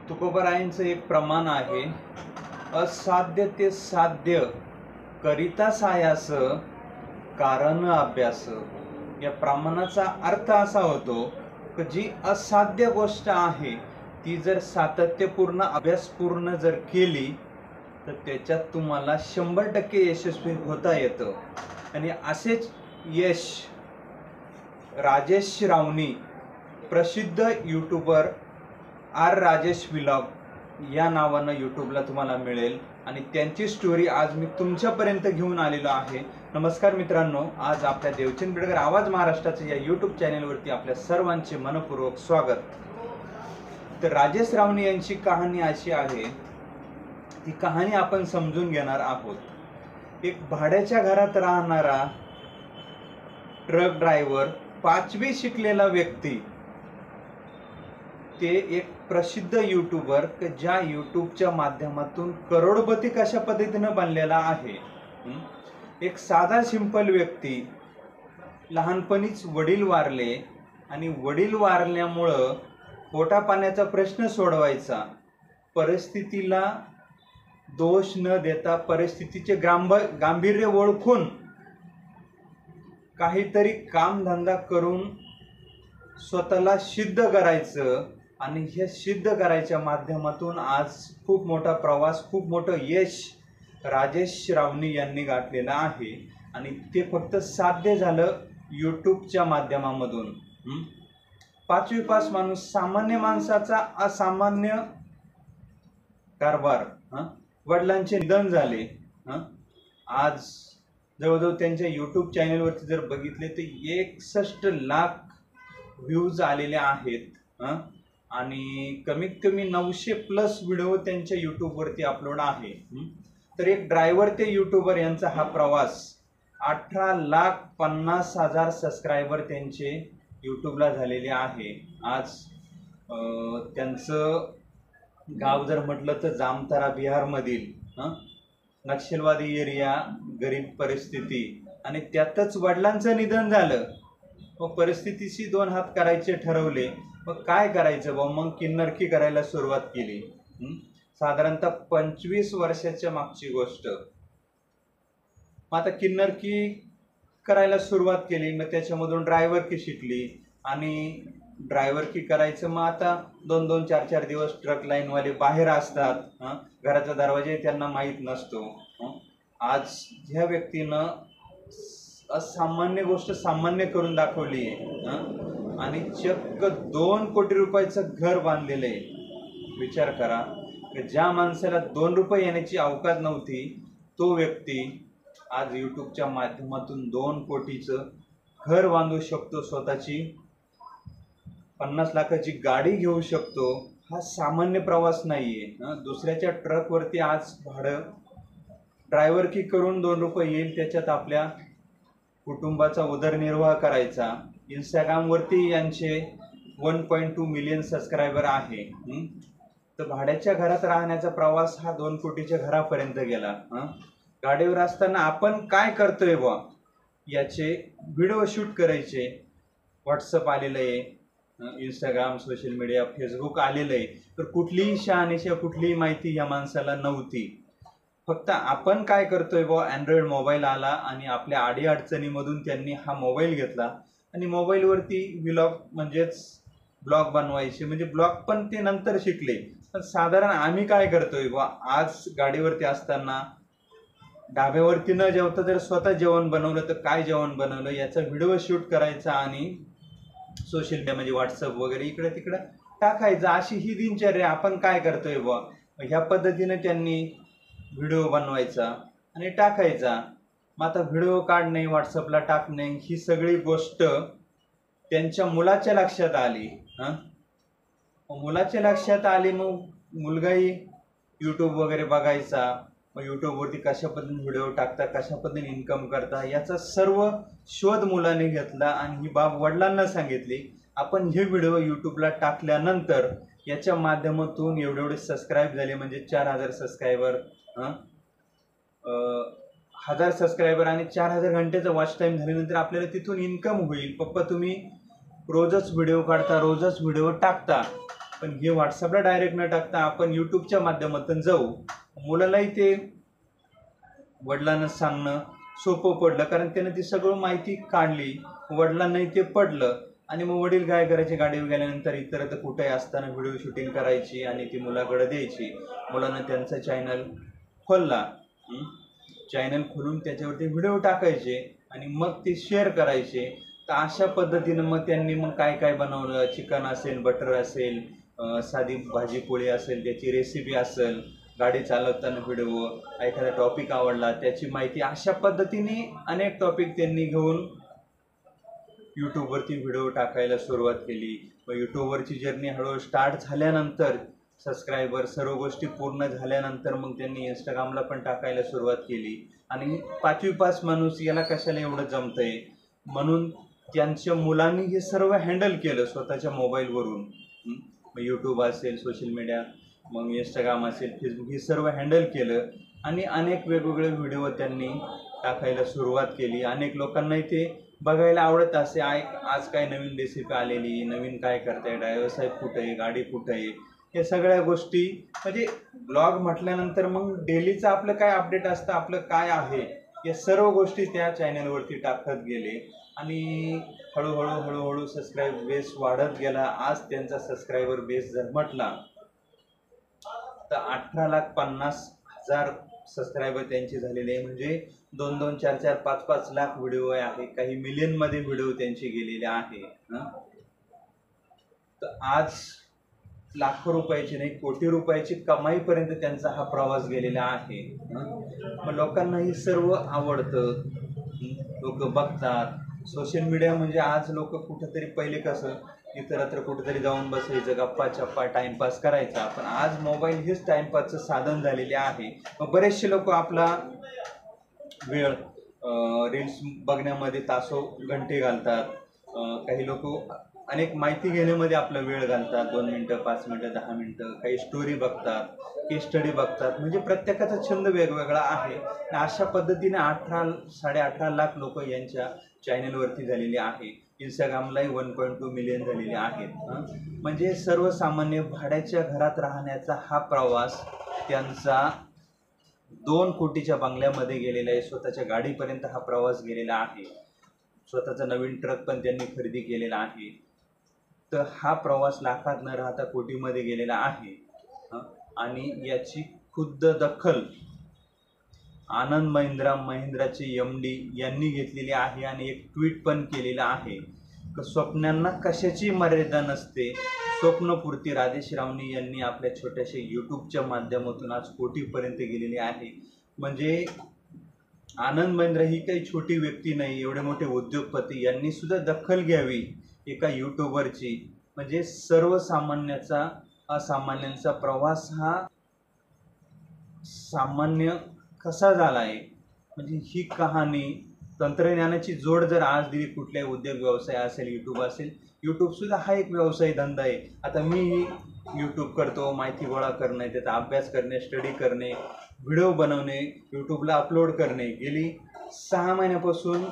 तुकोबारायांचं एक प्रमाण आहे, असाध्य ते साध्य करिता सायास कारण अभ्यास। या प्रमाणाचा अर्थ असा होतो की जी असाध्य गोष्ट आहे ती जर सातत्यपूर्ण अभ्यासपूर्ण जर केली तर त्याच्यात तुम्हाला 100% यशस्वी होता येतं। आणि असेच यश राजेश रावणी, प्रसिद्ध यूट्यूबर आर राजेश व्लॉग या नावानं यूट्यूबला तुम्हाला मिळेल आणि त्यांची स्टोरी आज मी तुमच्यापर्यंत घेऊन आलेलो आहे। नमस्कार मित्रांनो, आज आपल्या देवचंद बिडकर आवाज महाराष्ट्राच्या या यूट्यूब चॅनेलवरती आपल्या सर्वांचे मनपूर्वक स्वागत। तर राजेश रावणी यांची कहाणी अशी आहे, ती कहाणी आपण समजून घेणार आहोत। एक भाड्याच्या घरात राहणारा ट्रक ड्रायव्हर, 5वी शिकलेला व्यक्ती, ते एक प्रसिद्ध यूट्यूबर ज्या यूट्यूबच्या माध्यमातून करोडपती कशा पद्धतीने बनलेला आहे। एक साधा सिंपल व्यक्ती, लहानपणीच वडील वारले आणि वडील वारल्यामुळं पोटा पाण्याचा प्रश्न सोडवायचा, परिस्थितीला दोष न देता परिस्थितीचे गांभीर्य ओळखून काहीतरी कामधंदा करून स्वतःला सिद्ध करायचं आणि हे सिद्ध करायच्या माध्यमातून आज खूप मोठा प्रवास, खूप मोठं यश राजेश रावणी यांनी गाठलेलं आहे। आणि ते फक्त साध्य झालं यूट्यूबच्या माध्यमामधून। 5वी पास माणूस, सामान्य माणसाचा असामान्य कारभार। वडिलांचे निधन झाले, आज जवळजवळ त्यांच्या यूट्यूब चॅनलवरती जर बघितले तर 61 लाख व्ह्यूज आलेले आहेत आणि कमीत कमी 900+ व्हिडिओ त्यांच्या यूट्यूबवरती अपलोड आहे। तर एक ड्रायव्हर ते यूट्यूबर यांचा हा प्रवास, 18,50,000 सबस्क्रायबर त्यांचे यूट्यूबला झालेले आहे। आज त्यांचं गाव जर म्हटलं तर जामतारा बिहारमधील, नक्षलवादी एरिया, गरीब परिस्थिती, आणि त्यातच वडिलांचं निधन झालं। मग परिस्थितीशी 2 हात करायचे ठरवले, मग काय करायचं बा, मग किन्नरकी करायला सुरुवात केली। साधारणतः 25 वर्षाच्या मागची गोष्ट। मग आता किन्नरकी करायला सुरुवात केली, मग त्याच्यामधून ड्रायव्हरकी शिकली आणि ड्रायव्हरकी करायचं। मग आता 2-2, 4-4 दिवस ट्रक लाईनवाले बाहेर असतात, घराचा दरवाजाही त्यांना माहीत नसतो। आज ह्या व्यक्तीनं असामान्य गोष्ट सामान्य करून दाखवली आहे आणि चक्क 2 कोटी रुपयाचं घर बांधलेलं आहे। विचार करा की ज्या माणसाला 2 रुपये येण्याची अवकाश नव्हती, तो व्यक्ती आज यूट्यूबच्या माध्यमातून 2 कोटीचं घर बांधू शकतो, स्वतःची 50 लाखाची गाडी घेऊ शकतो। हा सामान्य प्रवास नाहीये। दुसऱ्याच्या ट्रकवरती आज भाडं ड्रायव्हरकी करून 2 रुपये येईल, त्याच्यात आपल्या कुटुंबाचा उदरनिर्वाह करायचा। इंस्टाग्रामवरती यांचे 1.2 मिलियन सबस्क्रायबर आहे। तर भाड्याच्या घरात राहण्याचा प्रवास हा 2 कोटीच्या घरापर्यंत गेला। गाडीवर असताना आपण काय करतोय बा याचे व्हिडिओ शूट करायचे। व्हॉट्सअप आलेलं आहे, इंस्टाग्राम, सोशल मीडिया, फेसबुक आलेलं आहे। तर कुठलीही शहानिशा, कुठलीही माहिती या माणसाला नव्हती। फक्त आपण काय करतोय बा, अँड्रॉइड मोबाईल आला आणि आपल्या अडीअडचणीमधून त्यांनी हा मोबाईल घेतला आणि मोबाईलवरती व्लॉग म्हणजेच ब्लॉग बनवायचे, म्हणजे ब्लॉग पण ते नंतर शिकले। पण साधारण आम्ही काय करतोय बा, आज गाडीवरती असताना ढाब्यावरती न जेवता जर स्वतः जेवण बनवलं तर काय जेवण बनवलं याचा व्हिडिओ शूट करायचा आणि सोशल मीडिया म्हणजे व्हॉट्सअप वगैरे इकडे तिकडे टाकायचा। अशी ही दिनचर्या आपण काय करतोय बा, ह्या पद्धतीने त्यांनी व्हिडिओ बनवायचा आणि टाकायचा। मग आता व्हिडिओ काढणे, व्हॉट्सअपला टाकणे, ही सगळी गोष्ट त्यांच्या मुलाच्या लक्षात आली। मुलाच्या लक्षात आली, मग मुलगाही यूट्यूब वगैरे बघायचा। मग यूट्यूबवरती कशा पद्धतीने व्हिडिओ टाकता, कशा पद्धतीने इन्कम करता, याचा सर्व शोध मुलाने घेतला आणि ही बाब वडिलांना सांगितली। आपण हे व्हिडिओ यूट्यूबला टाकल्यानंतर याच्या माध्यमातून एवढे सबस्क्राईब झाले, म्हणजे 4,000 सबस्क्रायबर, 1000 सबस्क्रायबर आणि 4000 घंटेचा वॉच टाईम झाल्यानंतर आपल्याला तिथून इन्कम होईल। पप्पा तुम्ही रोजच व्हिडिओ काढता, रोजच व्हिडिओ टाकता, पण हे व्हॉट्सअपला डायरेक्ट न टाकता आपण यूट्यूबच्या माध्यमातून जाऊ. मुलालाही ते वडिलांना सांगणं सोपं पडलं, कारण त्यानं ती सगळं माहिती काढली, वडिलांनाही ते पडलं. आणि मग वडील काय करायचे, गाडीवर गेल्यानंतर इतरत्र कुठेही असताना व्हिडिओ शूटिंग करायची आणि ती मुलाकडे द्यायची. मुलानं त्यांचा चॅनल खोलला, चॅनल खोलून त्याच्यावरती व्हिडिओ टाकायचे आणि मग ते शेअर करायचे. तर अशा पद्धतीनं मग त्यांनी मग काय काय बनवलं, चिकन असेल, बटर असेल, साधी भाजी पोळी असेल, त्याची रेसिपी असेल, गाडी चालवताना व्हिडिओ, एखादा टॉपिक आवडला त्याची माहिती, अशा पद्धतीने अनेक टॉपिक त्यांनी घेऊन यूट्यूबवरती व्हिडिओ टाकायला सुरुवात केली. व यूट्यूबवरची जर्नी हळूहळू स्टार्ट झाल्यानंतर, सबस्क्रायबर सर्व गोष्टी पूर्ण झाल्यानंतर मग त्यांनी इंस्टाग्रामला पण टाकायला सुरुवात केली. आणि 5वी पास माणूस याला कशाला एवढं जमतंय म्हणून त्यांच्या मुलांनी हे सर्व हँडल केलं स्वतःच्या मोबाईलवरून. मग यूट्यूब असेल, सोशल मीडिया, मग इंस्टाग्राम असेल, फेसबुक, हे सर्व हँडल केलं आणि अनेक वेगवेगळे व्हिडिओ त्यांनी टाकायला सुरुवात केली. अनेक लोकांनाही ते बघायला आवडत असे. आज काय नवीन रेसिपी आलेली, नवीन काय करताय, ड्रायव्हर साहेब कुठं आहे, गाडी कुठं आहे, हे सगळ्या गोष्टी. म्हणजे ब्लॉग म्हटल्यानंतर मग डेलीचं आपलं काय अपडेट असतं, आपलं काय आहे, या सर्व गोष्टी त्या चॅनलवरती टाकत गेले. आणि हळूहळू हळूहळू सबस्क्राईब बेस वाढत गेला. आज त्यांचा सबस्क्रायबर बेस जर म्हटला तर 18,50,000 सबस्क्रायबर त्यांचे झालेले आहे. म्हणजे 2-2, 4-4, 5-5 लाख व्हिडिओ आहे. काही मिलियनमध्ये व्हिडिओ त्यांचे गेलेले आहे. तर आज लाखो रुपयाची नाही, कोटी रुपयाची कमाईपर्यंत त्यांचा हा प्रवास गेलेला आहे. मग लोकांना हे सर्व आवडतं, लोक बघतात. सोशल मीडिया म्हणजे आज लोक कुठंतरी, पहिले कसं इतरत्र कुठेतरी जाऊन बसायचं, गप्पा चप्पा टाइमपास करायचा, पण आज मोबाईल हेच टाइमपासचं साधन झालेले आहे. मग बरेचसे लोक आपला वेळ रील्स बघण्यामध्ये तासो घंटे घालतात. काही लोक अनेक माहिती घेण्यामध्ये आपला वेळ घालतात, 2 मिनटं, 5 मिनटं, 10 मिनटं. काही स्टोरी बघतात, केस स्टडी बघतात. म्हणजे प्रत्येकाचा छंद वेगवेगळा आहे. अशा पद्धतीने 18-18.5 लाख लोक यांच्या चॅनलवरती झालेले आहे. इंस्टाग्रामलाही 1.2 मिलियन झालेले आहेत. म्हणजे सर्वसामान्य भाड्याच्या घरात राहण्याचा हा प्रवास त्यांचा 2 कोटीच्या बंगल्यामध्ये गेलेला आहे. स्वतःच्या गाडीपर्यंत हा प्रवास गेलेला आहे. स्वतःचा नवीन ट्रक पण त्यांनी खरेदी केलेला आहे. तर हा प्रवास लाखात न राहता कोटीमध्ये गेलेला आहे. आणि याची खुद्द दखल आनंद महिंद्राचे MD यांनी घेतलेली आहे. आणि एक ट्विट पण केलेलं आहे की स्वप्नांना कशाची मर्यादा नसते, स्वप्नपूर्ती. राजेश रावणी यांनी आपल्या छोट्याशा यूट्यूबच्या माध्यमातून आज कोटीपर्यंत गेलेले आहे. म्हणजे आनंद महिंद्रा ही काही छोटी व्यक्ती नाही, एवढे मोठे उद्योगपती यांनी सुद्धा दखल घ्यावी एका यूट्यूबरची. म्हणजे सर्वसामान्याचा असामान्यांचा प्रवास हा सामान्य कसा झाला आहे, म्हणजे ही कहाणी. तंत्रज्ञानाची जोड जर आज दिली, कुठल्याही उद्योग व्यवसाय असेल, यूट्यूब असेल, यूट्यूबसुद्धा हा एक व्यवसाय धंदा आहे. आता मी यूट्यूब करतो, माहिती गोळा करणे, त्याचा अभ्यास करणे, स्टडी करणे, व्हिडिओ बनवणे, यूट्यूबला अपलोड करणे. गेली 6 महिन्यापासून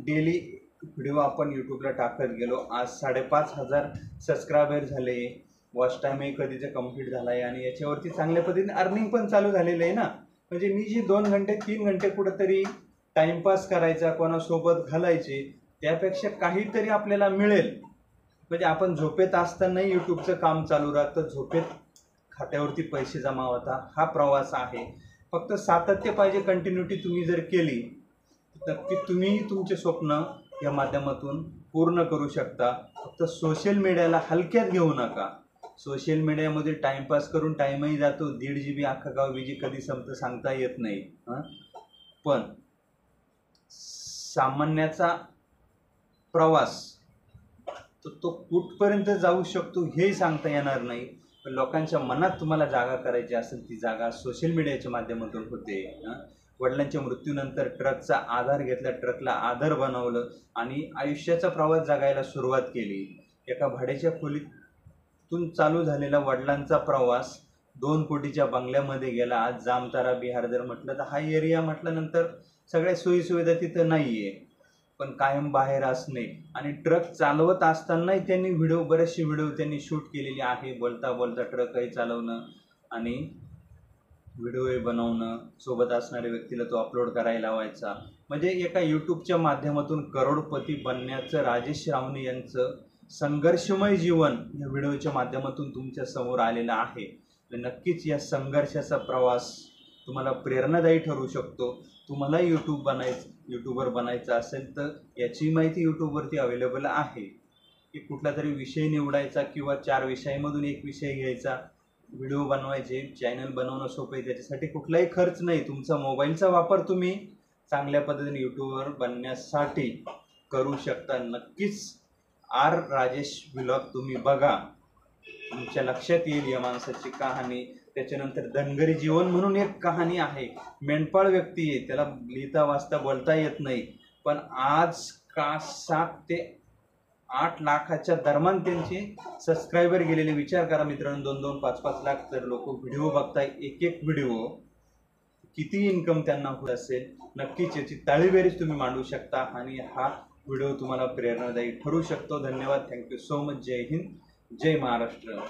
डेली व्हिडिओ आपण यूट्यूबला टाकत गेलो. आज 5,500 सबस्क्रायबर झाले. वॉच टाईमही कधीचा कम्प्लीट झाला आहे. आणि याच्यावरती चांगल्या पद्धतीने अर्निंग पण चालू झालेलं आहे ना. म्हणजे मी जी 2 घंटे 3 घंटे कुठंतरी टाइमपास करायचा, कोणासोबत घालायचे, त्यापेक्षा काहीतरी आपल्याला मिळेल. म्हणजे आपण झोपेत असतानाही यूट्यूबचं काम चालू राहतं, झोपेत खात्यावरती पैसे जमा होता. हा प्रवास आहे. फक्त सातत्य पाहिजे, कंटिन्युटी तुम्ही जर केली तर नक्की तुम्ही तुमचे स्वप्न या माध्यमातून पूर्ण करू शकता. फक्त सोशल मीडियाला हलक्यात घेऊ नका. सोशल मीडियामध्ये टाइमपास करून टाईमही जातो. 1.5 GB अख्खा गाव विजी कधी संपतं सांगता येत नाही. पण सामान्याचा प्रवास तो कुठपर्यंत जाऊ शकतो हेही सांगता येणार नाही. पण लोकांच्या मनात तुम्हाला जागा करायची असेल, ती जागा सोशल मीडियाच्या माध्यमातून होते. वडिलांच्या मृत्यूनंतर ट्रकचा आधार घेतला, ट्रकला आधार बनवलं आणि आयुष्याचा प्रवास जगायला सुरुवात केली. एका भाड्याच्या खोलीतून चालू झालेला वडिलांचा प्रवास 2 कोटीच्या बंगल्यामध्ये गेला. आज जामतारा बिहार जर म्हटलं तर हा एरिया म्हटल्यानंतर सगळ्या सोयीसुविधा तिथं नाही आहे. पण कायम बाहेर असणे आणि ट्रक चालवत असतानाही त्यांनी बरेचसे व्हिडिओ त्यांनी शूट केलेले आहे. बोलता बोलता ट्रकही चालवणं आणि व्हिडिओही बनवणं, सोबत असणाऱ्या व्यक्तीला तो अपलोड करायला लावायचा. म्हणजे एका यूट्यूबच्या माध्यमातून करोडपती बनण्याचं राजेश रावणे यांचं संघर्षमय जीवन या व्हिडिओच्या माध्यमातून तुमच्या समोर आलेलं आहे. नक्कीच या संघर्षाचा प्रवास तुम्हाला प्रेरणादायी ठरू शकतो. तुम्हाला यूट्यूबर बनायचं असेल तर याची माहिती यूट्यूबवरती अवेलेबल आहे की कुठला तरी विषय निवडायचा किंवा 4 विषयामधून एक विषय घ्यायचा, व्हिडिओ बनवायचे. चॅनल बनवणं सोपं आहे, त्याच्यासाठी कुठलाही खर्च नाही. तुमचा मोबाईलचा वापर तुम्ही चांगल्या पद्धतीने यूट्यूबर बनण्यासाठी करू शकता. नक्कीच राजेश व्लॉग तुम्ही बघा, तुमच्या लक्षात येईल या माणसाची कहाणी. त्याच्यानंतर धनगरी जीवन म्हणून एक कहाणी आहे. मेंढपाळ व्यक्ती आहे, त्याला लिहिता वाचता बोलता येत नाही, पण आज का 7 ते 8 लाखाच्या दरम्यान त्यांचे सबस्क्रायबर गेलेले. विचार करा मित्रांनो, 2-2, 5-5 लाख तर लोक व्हिडिओ बघताय, एक व्हिडिओ किती इन्कम त्यांना होत असेल. नक्कीच याची ताळीबेरीज तुम्ही मांडू शकता आणि हा व्हिडिओ तुम्हाला प्रेरणादायी ठरू शकतो. धन्यवाद. Thank you so much. जय हिंद, जय महाराष्ट्र.